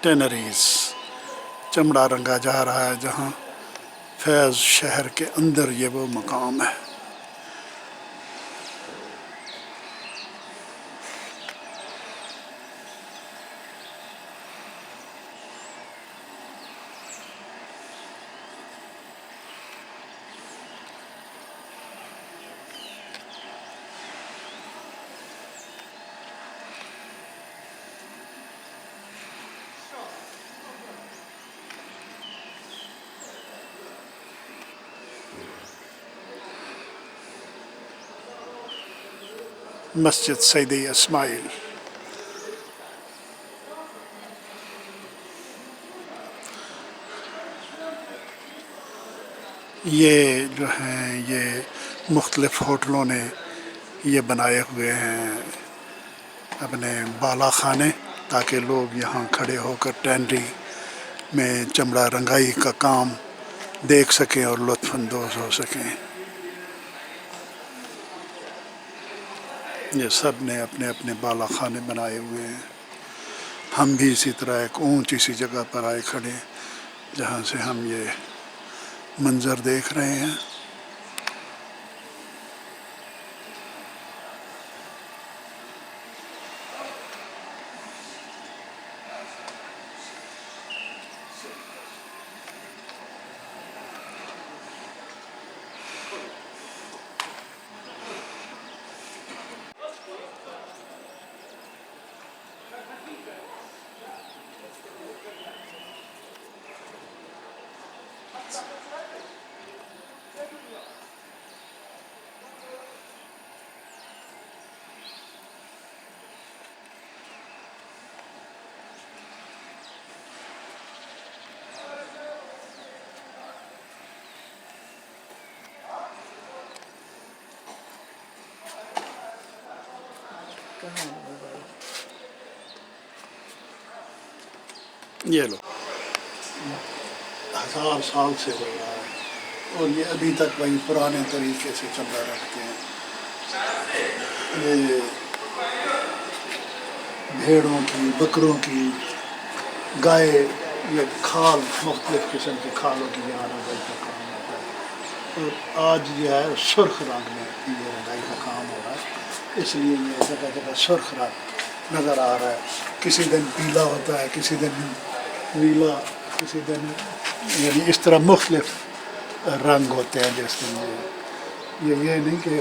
Tanneries چمڑا رنگا جا رہا ہے، جہاں فیض شہر کے اندر یہ وہ مقام ہے۔ مسجد سیدی اسماعیل، یہ جو ہیں یہ مختلف ہوٹلوں نے یہ بنائے ہوئے ہیں اپنے بالا خانے، تاکہ لوگ یہاں کھڑے ہو کر ٹینری میں چمڑا رنگائی کا کام دیکھ سکیں اور لطف اندوز ہو سکیں۔ یہ سب نے اپنے اپنے بالا خانے بنائے ہوئے ہیں۔ ہم بھی اسی طرح ایک اونچی سی جگہ پر آئے کھڑے، جہاں سے ہم یہ منظر دیکھ رہے ہیں۔ یہ لو 1000 سال سے ہو رہا ہے، اور یہ ابھی تک وہی پرانے طریقے سے چمڑا رکھتے ہیں۔ یہ بھیڑوں کی، بکروں کی، گائے، یہ کھال، مختلف قسم کی کھالوں کی یہاں رنگائی کا کام ہوتا ہے۔ اور آج یہ ہے سرخ رنگ میں یہ رنگائی کا کام ہو رہا ہے، اس لیے یہ جگہ جگہ سرخ رنگ نظر آ رہا ہے۔ کسی دن پیلا ہوتا ہے، کسی دن نیلا، کسی دن یعنی اس طرح مختلف رنگ ہوتے ہیں۔ جس دن یہ نہیں کہ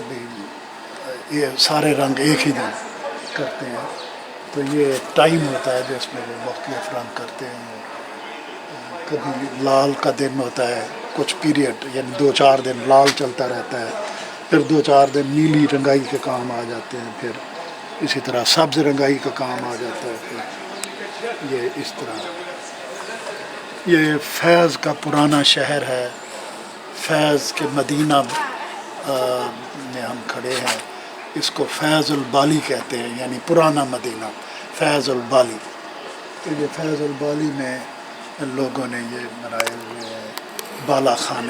یہ سارے رنگ ایک ہی دن کرتے ہیں، تو یہ ٹائم ہوتا ہے جس میں وہ مختلف رنگ کرتے ہیں۔ کبھی لال کا دن ہوتا ہے، کچھ پیریڈ یعنی 2-4 دن لال چلتا رہتا ہے، پھر 2-4 دن نیلی رنگائی کے کام آ جاتے ہیں، پھر اسی طرح سبز رنگائی کا کام آ جاتا ہے۔ پھر یہ اس طرح یہ فیض کا پرانا شہر ہے۔ فیض کے مدینہ میں ہم کھڑے ہیں، اس کو فیض البالی کہتے ہیں، یعنی پرانا مدینہ، فیض البالی۔ تو یہ فیض البالی میں لوگوں نے یہ بنائے ہوئے ہیں بالا خانے۔